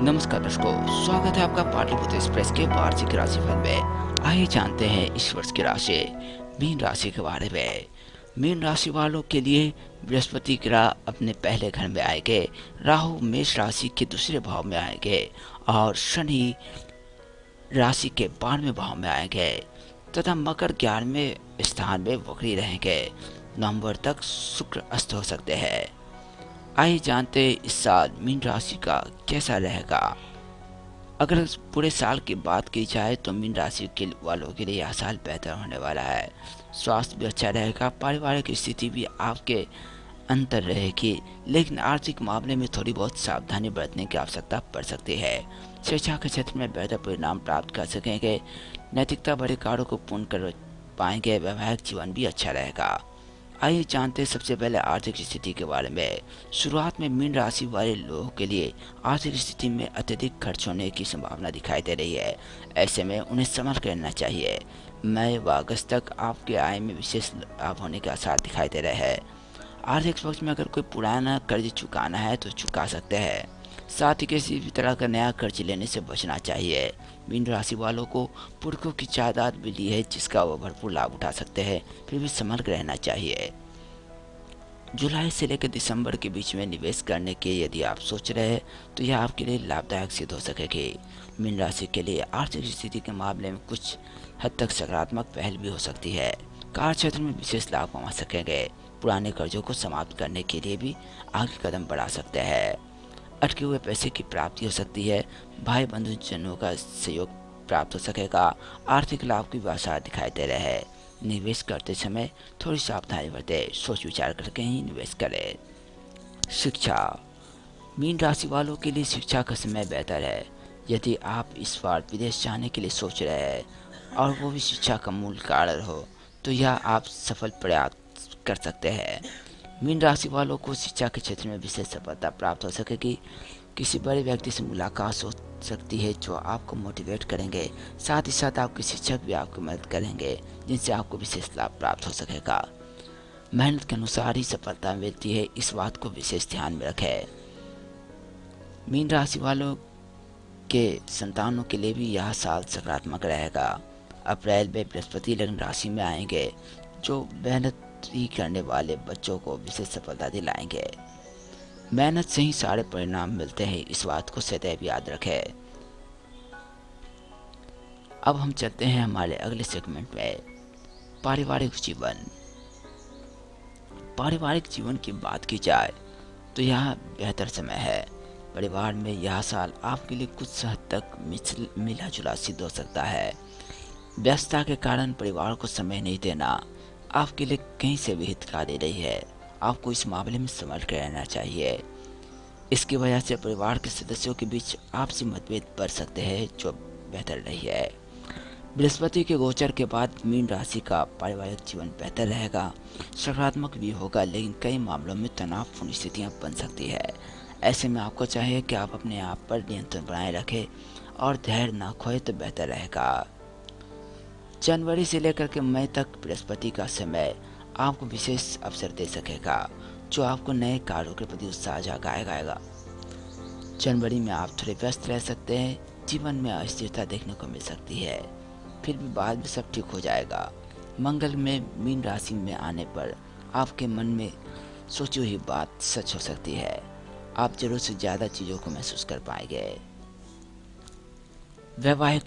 नमस्कार दर्शकों, स्वागत है आपका पाटलिपुत्र एक्सप्रेस के वार्षिक राशिफल में। आइए जानते हैं इस वर्ष की राशि मीन राशि के बारे में। मीन राशि वालों के लिए बृहस्पति ग्रह अपने पहले घर में आएंगे, राहु मेष राशि के दूसरे भाव में आएंगे और शनि राशि के 12वें भाव में आएंगे तथा मकर 11वें स्थान में वक्री रहेंगे। नवंबर तक शुक्र अस्त हो सकते हैं। आइए जानते हैं इस साल मीन राशि का कैसा रहेगा। अगर पूरे साल की बात की जाए तो मीन राशि के वालों के लिए यह साल बेहतर होने वाला है। स्वास्थ्य भी अच्छा रहेगा, पारिवारिक स्थिति भी आपके अंतर रहेगी, लेकिन आर्थिक मामले में थोड़ी बहुत सावधानी बरतने की आवश्यकता पड़ सकती है। शिक्षा के क्षेत्र में बेहतर परिणाम प्राप्त कर सकेंगे, नैतिकता भरे कार्यों को पूर्ण कर पाएंगे, वैवाहिक जीवन भी अच्छा रहेगा। आइए जानते हैं सबसे पहले आर्थिक स्थिति के बारे में। शुरुआत में मीन राशि वाले लोगों के लिए आर्थिक स्थिति में अत्यधिक खर्च होने की संभावना दिखाई दे रही है। ऐसे में उन्हें संभल कर रहना चाहिए। मई व अगस्त तक आपके आय में विशेष लाभ होने के आसार दिखाई दे रहे हैं। आर्थिक पक्ष में अगर कोई पुराना कर्ज चुकाना है तो चुका सकते हैं, साथ ही किसी भी तरह का नया कर्ज लेने से बचना चाहिए। मीन राशि वालों को पुरखों की जायदाद मिली है जिसका वो भरपूर लाभ उठा सकते हैं, फिर भी संभल कर रहना चाहिए। जुलाई से लेकर दिसंबर के बीच में निवेश करने के यदि आप सोच रहे हैं तो यह आपके लिए लाभदायक सिद्ध हो सकेगी। मीन राशि के लिए आर्थिक स्थिति के मामले में कुछ हद तक सकारात्मक पहल भी हो सकती है। कार्य क्षेत्र में विशेष लाभ कमा सकेंगे। पुराने कर्जों को समाप्त करने के लिए भी आगे कदम बढ़ा सकते हैं। अटके हुए पैसे की प्राप्ति हो सकती है। भाई बंधुजनों का सहयोग प्राप्त हो सकेगा। आर्थिक लाभ की आसार दिखाई दे रहे हैं। निवेश करते समय थोड़ी सावधानी बरतें, सोच विचार करके ही निवेश करें। शिक्षा, मीन राशि वालों के लिए शिक्षा का समय बेहतर है। यदि आप इस बार विदेश जाने के लिए सोच रहे हैं और वो भी शिक्षा का मूल कारण हो तो यह आप सफल प्रयास कर सकते हैं। मीन राशि वालों को शिक्षा के क्षेत्र में विशेष सफलता प्राप्त हो सकेगी। किसी बड़े व्यक्ति से मुलाकात हो सकती है जो आपको मोटिवेट करेंगे। साथ ही साथ आपके शिक्षक भी आपकी मदद करेंगे जिनसे आपको विशेष लाभ प्राप्त हो सकेगा। मेहनत के अनुसार ही सफलता मिलती है, इस बात को विशेष ध्यान में रखें। मीन राशि वालों के संतानों के लिए भी यह साल सकारात्मक रहेगा। अप्रैल में बृहस्पति लग्न राशि में आएंगे जो मेहनत ही करने वाले बच्चों को विशेष सफलता दिलाएंगे। मेहनत से ही सारे परिणाम मिलते हैं, इस बात को सदैव याद रखें। अब हम चलते हैं हमारे अगले सेगमेंट में, पारिवारिक जीवन। पारिवारिक जीवन की बात की जाए तो यह बेहतर समय है। परिवार में यह साल आपके लिए कुछ हद तक मिला जुला सिद्ध हो सकता है। व्यस्तता के कारण परिवार को समय नहीं देना आपके लिए कहीं से भी हितकारी रही है। आपको इस मामले में संभल कर रहना चाहिए। इसकी वजह से परिवार के सदस्यों के बीच आपसी मतभेद बढ़ सकते हैं जो बेहतर नहीं है। बृहस्पति के गोचर के बाद मीन राशि का पारिवारिक जीवन बेहतर रहेगा, सकारात्मक भी होगा, लेकिन कई मामलों में तनावपूर्ण स्थितियां बन सकती है। ऐसे में आपको चाहिए कि आप अपने आप पर नियंत्रण बनाए रखें और धैर्य न खोए तो बेहतर रहेगा। जनवरी से लेकर के मई तक बृहस्पति का समय आपको विशेष अवसर दे सकेगा जो आपको नए कार्यों के प्रति उत्साह जगाएगा। जनवरी में आप थोड़े व्यस्त रह सकते हैं, जीवन में अस्थिरता देखने को मिल सकती है, फिर भी बाद में सब ठीक हो जाएगा। मंगल में मीन राशि में आने पर आपके मन में सोची हुई बात सच हो सकती है। आप जरूरत से ज़्यादा चीज़ों को महसूस कर पाएंगे। वैवाहिक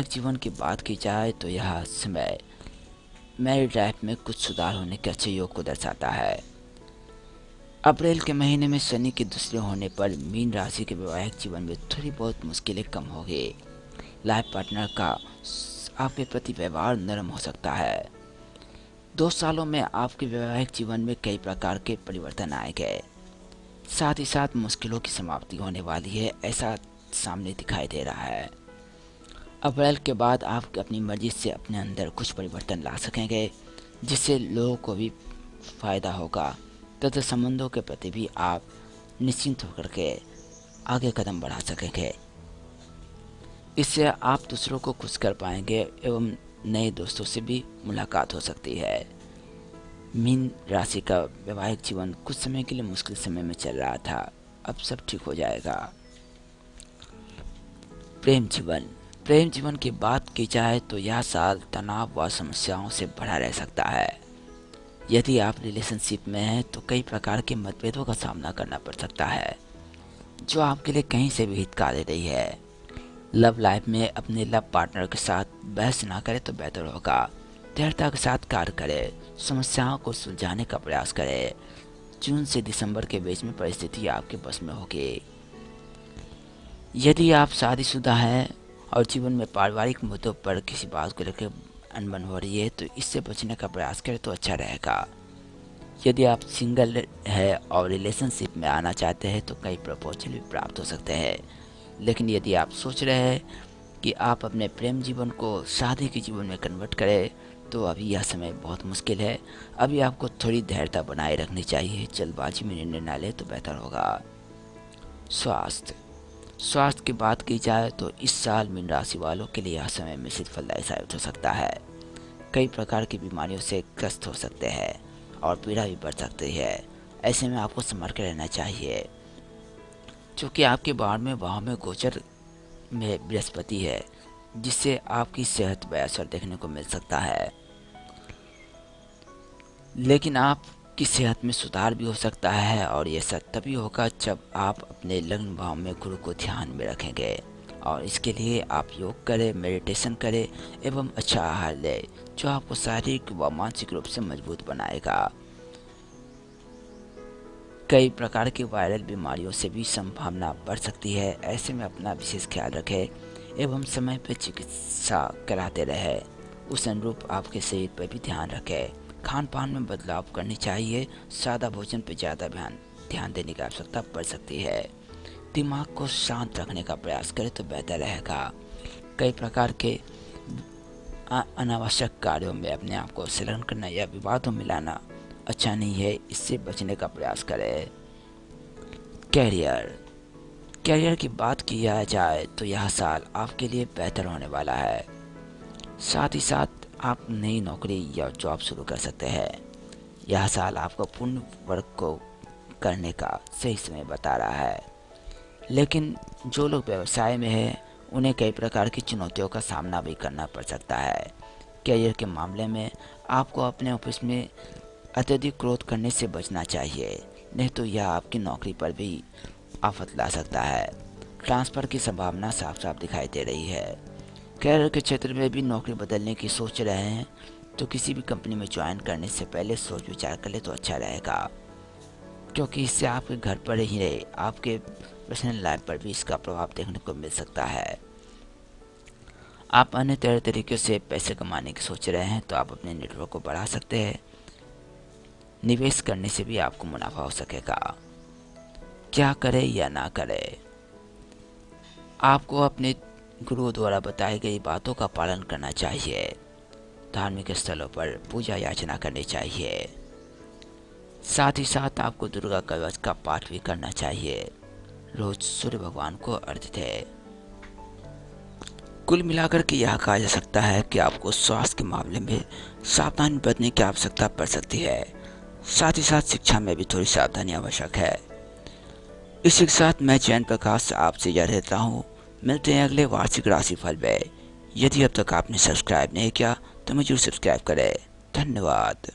जीवन की बात की जाए तो यह समय मैरिड लाइफ में कुछ सुधार होने के अच्छे योग को दर्शाता है। अप्रैल के महीने में शनि के दूसरे होने पर मीन राशि के वैवाहिक जीवन में थोड़ी बहुत मुश्किलें कम होगी। लाइफ पार्टनर का आपके प्रति व्यवहार नरम हो सकता है। 2 सालों में आपके वैवाहिक जीवन में कई प्रकार के परिवर्तन आएंगे। साथ ही साथ मुश्किलों की समाप्ति होने वाली है, ऐसा सामने दिखाई दे रहा है। अप्रैल के बाद आप अपनी मर्जी से अपने अंदर कुछ परिवर्तन ला सकेंगे जिससे लोगों को भी फायदा होगा तथा संबंधों के प्रति भी आप निश्चिंत होकर के आगे कदम बढ़ा सकेंगे। इससे आप दूसरों को खुश कर पाएंगे एवं नए दोस्तों से भी मुलाकात हो सकती है। मीन राशि का वैवाहिक जीवन कुछ समय के लिए मुश्किल समय में चल रहा था, अब सब ठीक हो जाएगा। प्रेम जीवन। प्रेम जीवन की बात की जाए तो यह साल तनाव व समस्याओं से भरा रह सकता है। यदि आप रिलेशनशिप में हैं तो कई प्रकार के मतभेदों का सामना करना पड़ सकता है, जो आपके लिए कहीं से भी हितकारी नहीं है। लव लाइफ में अपने लव पार्टनर के साथ बहस ना करें तो बेहतर होगा। दृढ़ता के साथ कार्य करें, समस्याओं को सुलझाने का प्रयास करें। जून से दिसंबर के बीच में परिस्थिति आपके बस में होगी। यदि आप शादीशुदा हैं और जीवन में पारिवारिक मुद्दों पर किसी बात को लेकर अनबन हो रही है तो इससे बचने का प्रयास करें तो अच्छा रहेगा। यदि आप सिंगल है और रिलेशनशिप में आना चाहते हैं तो कई प्रपोजल भी प्राप्त हो सकते हैं। लेकिन यदि आप सोच रहे हैं कि आप अपने प्रेम जीवन को शादी के जीवन में कन्वर्ट करें तो अभी यह समय बहुत मुश्किल है। अभी आपको थोड़ी धैर्यता बनाए रखनी चाहिए। जल्दबाजी में निर्णय न ले तो बेहतर होगा। स्वास्थ्य की बात की जाए तो इस साल मीन राशि वालों के लिए यह समय मिश्रित फलदायी साबित हो सकता है। कई प्रकार की बीमारियों से ग्रस्त हो सकते हैं और पीड़ा भी बढ़ सकती है। ऐसे में आपको संभल कर रहना चाहिए। चूँकि आपके 12वें भाव में गोचर में बृहस्पति है, जिससे आपकी सेहत पर असर देखने को मिल सकता है। लेकिन आपकी सेहत में सुधार भी हो सकता है और यह सब तभी होगा जब आप अपने लग्न भाव में गुरु को ध्यान में रखेंगे। और इसके लिए आप योग करें, मेडिटेशन करें एवं अच्छा आहार लें, जो आपको शारीरिक व मानसिक रूप से मजबूत बनाएगा। कई प्रकार की वायरल बीमारियों से भी संभावना बढ़ सकती है। ऐसे में अपना विशेष ख्याल रखें एवं समय पर चिकित्सा कराते रहें। उस अनुरूप आपके शरीर पर भी ध्यान रखें। खान पान में बदलाव करनी चाहिए। सादा भोजन पर ज़्यादा ध्यान देने की आवश्यकता पड़ सकती है। दिमाग को शांत रखने का प्रयास करें तो बेहतर रहेगा। कई प्रकार के अनावश्यक कार्यों में अपने आप को संलग्न करना या विवादों में लाना अच्छा नहीं है। इससे बचने का प्रयास करें। कैरियर की बात किया जाए तो यह साल आपके लिए बेहतर होने वाला है। साथ ही साथ आप नई नौकरी या जॉब शुरू कर सकते हैं। यह साल आपको पूर्ण वर्क को करने का सही समय बता रहा है। लेकिन जो लोग व्यवसाय में हैं उन्हें कई प्रकार की चुनौतियों का सामना भी करना पड़ सकता है। कैरियर के मामले में आपको अपने ऑफिस में अत्यधिक क्रोध करने से बचना चाहिए, नहीं तो यह आपकी नौकरी पर भी आफत ला सकता है। ट्रांसफ़र की संभावना साफ साफ दिखाई दे रही है। कैरियर के क्षेत्र में भी नौकरी बदलने की सोच रहे हैं तो किसी भी कंपनी में ज्वाइन करने से पहले सोच विचार कर ले तो अच्छा रहेगा, क्योंकि इससे आपके घर पर ही रहे आपके पर्सनल लाइफ पर भी इसका प्रभाव देखने को मिल सकता है। आप अन्य तरह तरीके से पैसे कमाने की सोच रहे हैं तो आप अपने नेटवर्क को बढ़ा सकते हैं। निवेश करने से भी आपको मुनाफा हो सकेगा। क्या करें या ना करें, आपको अपने गुरु द्वारा बताई गई बातों का पालन करना चाहिए। धार्मिक स्थलों पर पूजा याचना करनी चाहिए। साथ ही साथ आपको दुर्गा कवच का पाठ भी करना चाहिए। रोज सूर्य भगवान को अर्घ्य दें। कुल मिलाकर के यह कहा जा सकता है कि आपको स्वास्थ्य के मामले में सावधानी बरतने की आवश्यकता पड़ सकती है। साथ ही साथ शिक्षा में भी थोड़ी सावधानी आवश्यक है। इसी के साथ मैं जयंत प्रकाश आपसे यह रहता हूँ। मिलते हैं अगले वार्षिक राशिफल में। यदि अब तक आपने सब्सक्राइब नहीं किया तो मुझे सब्सक्राइब करें। धन्यवाद।